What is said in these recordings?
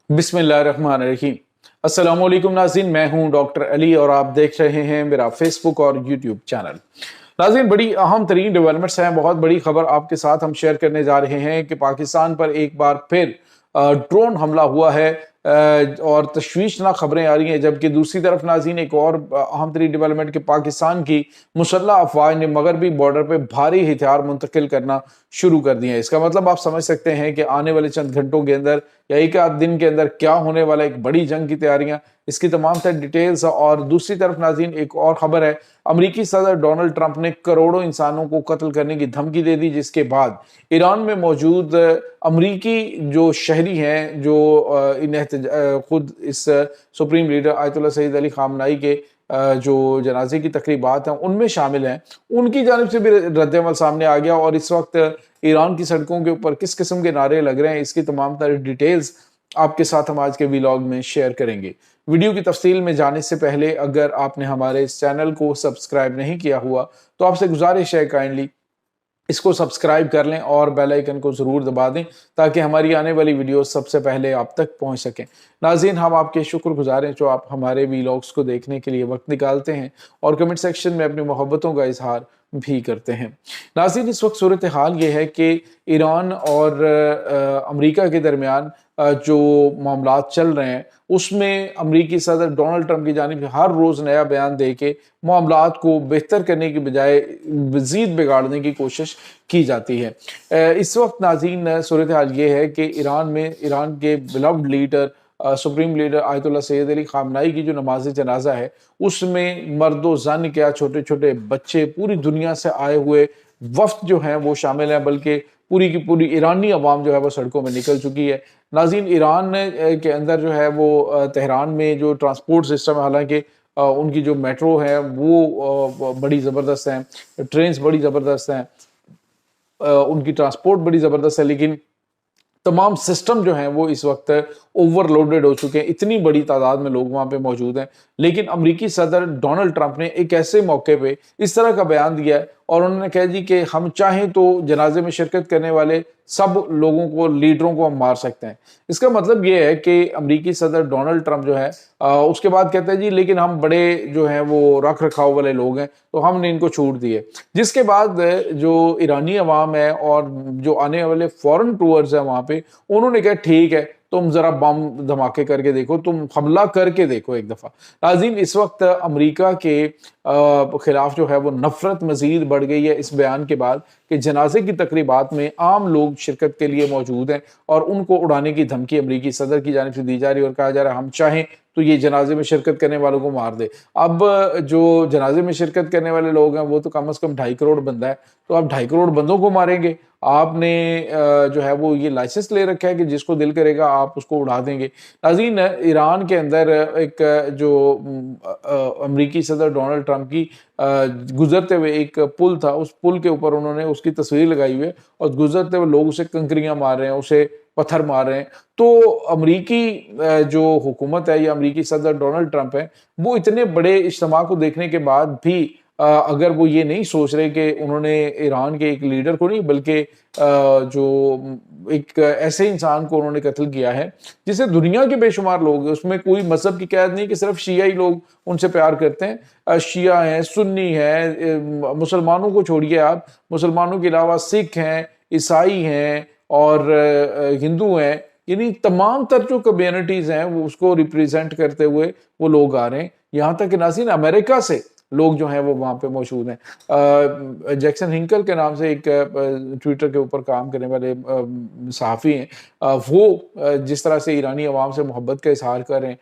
बिस्मिल्लाहिर्रहमानिर्रहीम। अस्सलाम वालेकुम नाज़रीन, मैं हूं डॉक्टर अली और आप देख रहे हैं मेरा फेसबुक और यूट्यूब चैनल। नाज़रीन, बड़ी अहम तरीन डेवलपमेंट्स हैं, बहुत बड़ी खबर आपके साथ हम शेयर करने जा रहे हैं कि पाकिस्तान पर एक बार फिर ड्रोन हमला हुआ है और तशवीशनाक खबरें आ रही हैं। जबकि दूसरी तरफ नाज़रीन एक और अहम तरीन डेवलपमेंट कि पाकिस्तान की मुसल्लह अफवाज ने मगरबी बॉर्डर पर भारी हथियार मुंतकिल करना शुरू कर दिए हैं। इसका मतलब आप समझ सकते हैं कि आने वाले चंद घंटों के अंदर या एक आध दिन के अंदर क्या होने वाला, एक बड़ी जंग की तैयारियां, इसकी तमाम तर डिटेल्स। और दूसरी तरफ नाज़रीन एक और खबर है, अमेरिकी सदर डोनाल्ड ट्रंप ने करोड़ों इंसानों को कत्ल करने की धमकी दे दी, जिसके बाद ईरान में मौजूद अमेरिकी जो शहरी हैं, जो खुद इस supreme leader Ayatollah Sayyid Ali Khamenei के जो जनाजे की तकरीबात हैं उनमें शामिल हैं, उनकी जानिब से भी रद्दअमल सामने आ गया। और इस वक्त ईरान की सड़कों के ऊपर किस किस्म के नारे लग रहे हैं, इसकी तमाम तरह डिटेल्स आपके साथ हम आज के व्लॉग में शेयर करेंगे। वीडियो की तफसील में जाने से पहले अगर आपने हमारे इस चैनल को सब्सक्राइब नहीं किया हुआ तो आपसे गुजारिश है काइंडली इसको सब्सक्राइब कर लें और बेल आइकन को ज़रूर दबा दें ताकि हमारी आने वाली वीडियो सबसे पहले आप तक पहुंच सकें। नाज़रीन, हम आपके शुक्रगुजार हैं जो आप हमारे व्लॉग्स को देखने के लिए वक्त निकालते हैं और कमेंट सेक्शन में अपनी मोहब्बतों का इजहार भी करते हैं। नाज़रीन, इस वक्त सूरत हाल ये है कि ईरान और अमेरिका के दरमियान जो मामलात चल रहे हैं उसमें अमेरिकी सदर डोनाल्ड ट्रंप की जानिब से हर रोज़ नया बयान दे के मामलात को बेहतर करने की बजाय मज़ीद बिगाड़ने की कोशिश की जाती है। इस वक्त नाज़रीन सूरत हाल ये है कि ईरान के beloved leader supreme leader Ayatollah Syed Ali खामनाई की जो नमाज जनाजा है उसमें मर्दो जन क्या छोटे छोटे बच्चे, पूरी दुनिया से आए हुए वफ्द जो हैं वो शामिल हैं, बल्कि पूरी की पूरी ईरानी अवाम जो है वो सड़कों में निकल चुकी है। नाज़रीन, ईरान के अंदर जो है वो तेहरान में जो ट्रांसपोर्ट सिस्टम है, हालांकि उनकी जो मेट्रो है वो बड़ी ज़बरदस्त हैं, ट्रेन्स बड़ी ज़बरदस्त हैं, उनकी ट्रांसपोर्ट बड़ी ज़बरदस्त है, लेकिन तमाम सिस्टम जो हैं वो इस वक्त ओवरलोडेड हो चुके हैं। इतनी बड़ी तादाद में लोग वहाँ पे मौजूद हैं, लेकिन अमेरिकी सदर डोनाल्ड ट्रंप ने एक ऐसे मौके पे इस तरह का बयान दिया है और उन्होंने कहा जी कि हम चाहें तो जनाजे में शिरकत करने वाले सब लोगों को, लीडरों को हम मार सकते हैं। इसका मतलब ये है कि अमेरिकी सदर डोनाल्ड ट्रंप जो है उसके बाद कहते हैं जी लेकिन हम बड़े जो हैं वो रख रखाव वाले लोग हैं तो हमने इनको छूट दी है। जिसके बाद जो ईरानी अवाम है और जो आने वाले फॉरेन टूअर्स हैं वहाँ पे, उन्होंने कहा ठीक है तुम जरा बम धमाके करके देखो, तुम हमला करके देखो एक दफा। नाज़रीन, इस वक्त अमेरिका के खिलाफ जो है वो नफरत मजीद बढ़ गई है इस बयान के बाद कि जनाजे की तकरीबात में आम लोग शिरकत के लिए मौजूद हैं और उनको उड़ाने की धमकी अमेरिकी सदर की जानिब से दी जा रही है और कहा जा रहा है हम चाहें तो ये जनाजे में शिरकत करने वालों को मार दे। अब जो जनाजे में शिरकत करने वाले लोग हैं वो तो कम से कम 2.5 करोड़ बंदा है, तो आप 2.5 करोड़ बंदों को मारेंगे? आपने जो है वो ये लाइसेंस ले रखा है कि जिसको दिल करेगा आप उसको उड़ा देंगे। नाज़रीन, ईरान के अंदर एक जो अमेरिकी सदर डोनाल्ड ट्रंप की गुजरते हुए एक पुल था, उस पुल के ऊपर उन्होंने उसकी तस्वीर लगाई हुई है और गुजरते हुए लोग उसे कंकरियां मार रहे हैं, उसे पत्थर मार रहे हैं। तो अमेरिकी जो हुकूमत है या अमेरिकी सदर डोनाल्ड ट्रंप है वो इतने बड़े इज्तिमा को देखने के बाद भी अगर वो ये नहीं सोच रहे कि उन्होंने ईरान के एक लीडर को नहीं बल्कि जो एक ऐसे इंसान को उन्होंने कत्ल किया है जिसे दुनिया के बेशुमार लोग हैं, उसमें कोई मजहब की कैद नहीं कि सिर्फ शिया ही लोग उनसे प्यार करते हैं। शिया हैं, सुन्नी हैं, मुसलमानों को छोड़िए आप, मुसलमानों के अलावा सिख हैं, ईसाई हैं और हिंदू हैं, यानी तमाम तर जो कम्युनिटीज हैं वो उसको रिप्रेजेंट करते हुए वो लोग आ रहे हैं। यहाँ तक कि नाज़रीन अमेरिका से लोग जो हैं वो वहाँ पे मौजूद हैं। जैक्सन हिंकल के नाम से एक ट्विटर के ऊपर काम करने वाले सहाफ़ी हैं, वो जिस तरह से ईरानी अवाम से मोहब्बत का इजहार कर रहे हैं,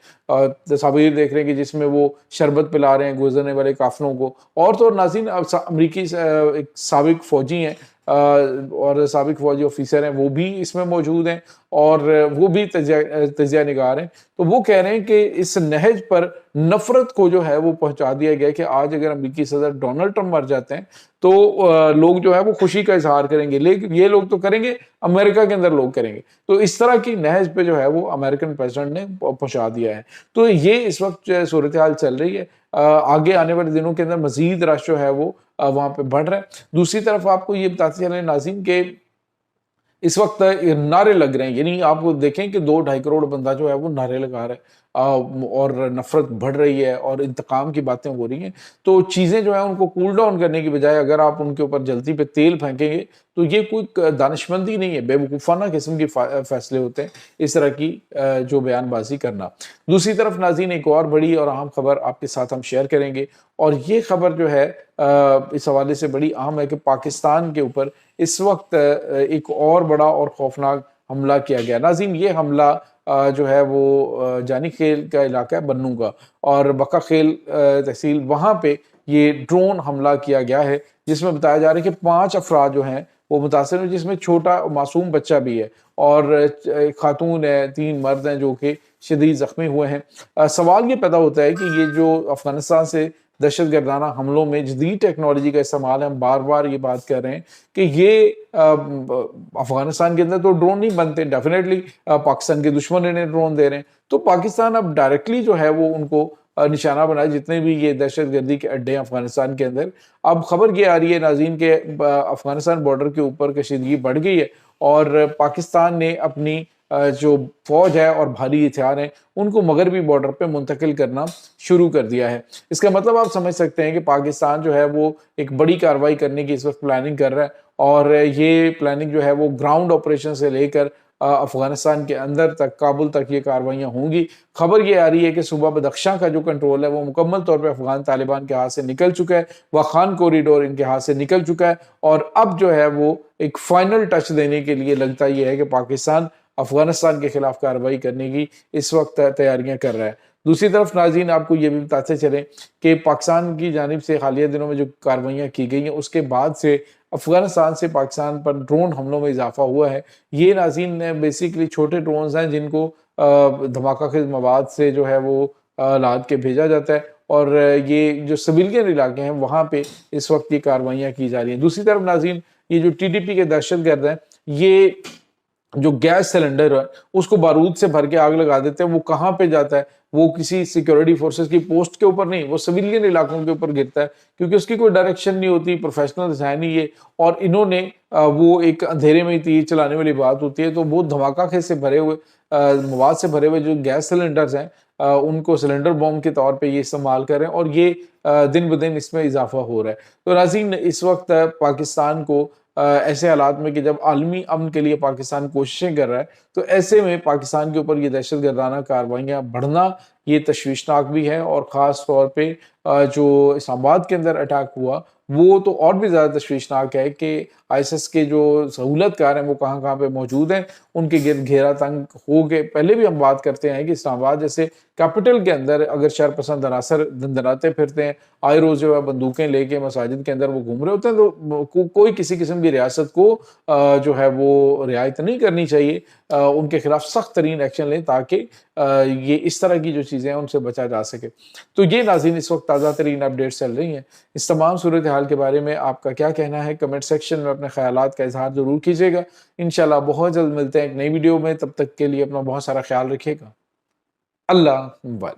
तस्वीर देख रहे हैं कि जिसमें वो शरबत पिला रहे हैं गुजरने वाले काफिलों को। और तो नाज़रीन अमरीकी एक साबिक फ़ौजी हैं और साबिक फौजी ऑफिसर हैं, वो भी इसमें मौजूद हैं और वो भी तजिया निगार हैं। तो वो कह रहे हैं कि इस नहज पर नफरत को जो है वो पहुंचा दिया गया कि आज अगर अमेरिकी सदर डोनाल्ड ट्रंप मर जाते हैं तो लोग जो है वो खुशी का इजहार करेंगे, लेकिन ये लोग तो करेंगे, अमेरिका के अंदर लोग करेंगे। तो इस तरह की नहज पे जो है वो अमेरिकन प्रेसिडेंट ने पहुंचा दिया है। तो ये इस वक्त सूरत हाल चल रही है। आगे आने वाले दिनों के अंदर मजीद रश जो है वो वहां पे बढ़ रहा है। दूसरी तरफ आपको ये बताते चले नाज़रीन के اس وقت نعرے لگ رہے ہیں، یعنی آپ دیکھیں کہ 2-2.5 کروڑ بندہ جو ہے وہ نعرے لگا رہا ہے، اور نفرت بڑھ رہی ہے اور انتقام کی باتیں ہو رہی ہیں۔ تو چیزیں جو ہیں ان کو کول ڈاؤن کرنے کی بجائے اگر آپ ان کے اوپر جلتی پہ تیل پھینکیں گے تو یہ کوئی دانشمندی نہیں ہے، بے وقوفانہ قسم کی فیصلے ہوتے ہیں اس طرح کی جو بیان بازی کرنا۔ دوسری طرف ناظرین ایک اور بڑی اور اہم خبر آپ کے ساتھ ہم شیئر کریں گے، اور یہ خبر جو ہے اس حوالے سے بڑی اہم ہے کہ پاکستان کے اوپر اس وقت ایک اور بڑا اور خوفناک حملہ کیا گیا۔ ناظرین یہ حملہ جو ہے وہ جانی خیل کا علاقہ ہے بنوں کا، اور بقا خیل تحصیل وہاں پہ یہ ڈرون حملہ کیا گیا ہے، جس میں بتایا جا رہا ہے کہ 5 افراد جو ہیں وہ متاثر ہیں، جس میں چھوٹا معصوم بچہ بھی ہے، اور ایک خاتون ہے، 3 مرد ہیں جو کہ شدید زخمی ہوئے ہیں۔ سوال یہ پیدا ہوتا ہے کہ یہ جو افغانستان سے دہشت گردانہ حملوں میں جدید ٹیکنالوجی کا استعمال ہے، ہم بار بار یہ بات کر رہے ہیں کہ یہ افغانستان کے اندر تو ڈرون نہیں بنتے، ڈیفینیٹلی پاکستان کے دشمن انہیں ڈرون دے رہے ہیں، تو پاکستان اب ڈائریکٹلی جو ہے وہ ان کو نشانہ بنائے جتنے بھی یہ دہشت گردی کے اڈے ہیں افغانستان کے اندر۔ اب خبر یہ آ رہی ہے ناظرین کہ افغانستان بارڈر کے اوپر کشیدگی بڑھ گئی ہے، اور پاکستان نے اپنی جو فوج ہے اور بھاری ہتھیار ہیں ان کو مغربی بارڈر پہ منتقل کرنا شروع کر دیا ہے۔ اس کا مطلب آپ سمجھ سکتے ہیں کہ پاکستان جو ہے وہ ایک بڑی کارروائی کرنے کی اس وقت پلاننگ کر رہا ہے، اور یہ پلاننگ جو ہے وہ گراؤنڈ آپریشن سے لے کر افغانستان کے اندر تک، کابل تک یہ کارروائیاں ہوں گی۔ خبر یہ آ رہی ہے کہ صوبہ بدخشاں کا جو کنٹرول ہے وہ مکمل طور پہ افغان طالبان کے ہاتھ سے نکل چکا ہے، واخان کوریڈور ان کے ہاتھ سے نکل چکا ہے، اور اب جو ہے وہ ایک فائنل ٹچ دینے کے لیے لگتا یہ ہے کہ پاکستان افغانستان کے خلاف کارروائی کرنے کی اس وقت تیاریاں کر رہا ہے۔ دوسری طرف ناظرین آپ کو یہ بھی بتاتے چلیں کہ پاکستان کی جانب سے حالیہ دنوں میں جو کارروائیاں کی گئی ہیں اس کے بعد سے افغانستان سے پاکستان پر ڈرون حملوں میں اضافہ ہوا ہے۔ یہ ناظرین بیسیکلی چھوٹے ڈرونز ہیں جن کو دھماکہ خیز مواد سے جو ہے وہ لاد کے بھیجا جاتا ہے، اور یہ جو سویلین علاقے ہیں وہاں پہ اس وقت یہ کارروائیاں کی جا رہی ہیں۔ دوسری طرف ناظرین یہ جو ٹی ٹی پی کے دہشت گرد ہیں، یہ جو گیس سلنڈر ہے اس کو بارود سے بھر کے آگ لگا دیتے ہیں، وہ کہاں پہ جاتا ہے؟ وہ کسی سیکیورٹی فورسز کی پوسٹ کے اوپر نہیں، وہ سویلین علاقوں کے اوپر گرتا ہے، کیونکہ اس کی کوئی ڈائریکشن نہیں ہوتی، پروفیشنل ہے نہیں یہ، اور انہوں نے وہ ایک اندھیرے میں تیر چلانے والی بات ہوتی ہے، تو وہ دھماکہ خیز سے بھرے ہوئے مواد سے بھرے ہوئے جو گیس سلنڈرز ہیں ان کو سلنڈر بوم کے طور پہ یہ استعمال کر رہے ہیں، اور یہ دن بدن اس میں اضافہ ہو رہا ہے۔ تو ناظرین اس وقت پاکستان کو ایسے حالات میں کہ جب عالمی امن کے لیے پاکستان کوششیں کر رہا ہے، تو ایسے میں پاکستان کے اوپر یہ دہشت گردانہ کارروائیاں بڑھنا یہ تشویشناک بھی ہے، اور خاص طور پہ جو اسلام آباد کے اندر اٹیک ہوا وہ تو اور بھی زیادہ تشویشناک ہے کہ آئی ایس ایس کے جو سہولت کار ہیں وہ کہاں کہاں پہ موجود ہیں، ان کے گرد گھیرا تنگ ہو گئے۔ پہلے بھی ہم بات کرتے ہیں کہ اسلام آباد جیسے کیپٹل کے اندر اگر شر پسند عناصر دندناتے پھرتے ہیں، آئے روز جو ہے بندوقیں لے کے مساجد کے اندر وہ گھوم رہے ہوتے ہیں، تو کوئی کسی قسم کی ریاست کو جو ہے وہ رعایت نہیں کرنی چاہیے، ان کے خلاف سخت ترین ایکشن لیں تاکہ یہ اس طرح کی جو چیزیں ہیں ان سے بچا جا سکے۔ تو یہ ناظرین اس وقت تازہ ترین اپڈیٹس چل رہی ہیں۔ اس تمام صورتحال کے بارے میں آپ کا کیا کہنا ہے؟ کمنٹ سیکشن میں اپنے خیالات کا اظہار ضرور کیجیے گا۔ انشاءاللہ بہت جلد ملتے ہیں ایک نئی ویڈیو میں، تب تک کے لیے اپنا بہت سارا خیال رکھیے گا۔ اللہ حافظ۔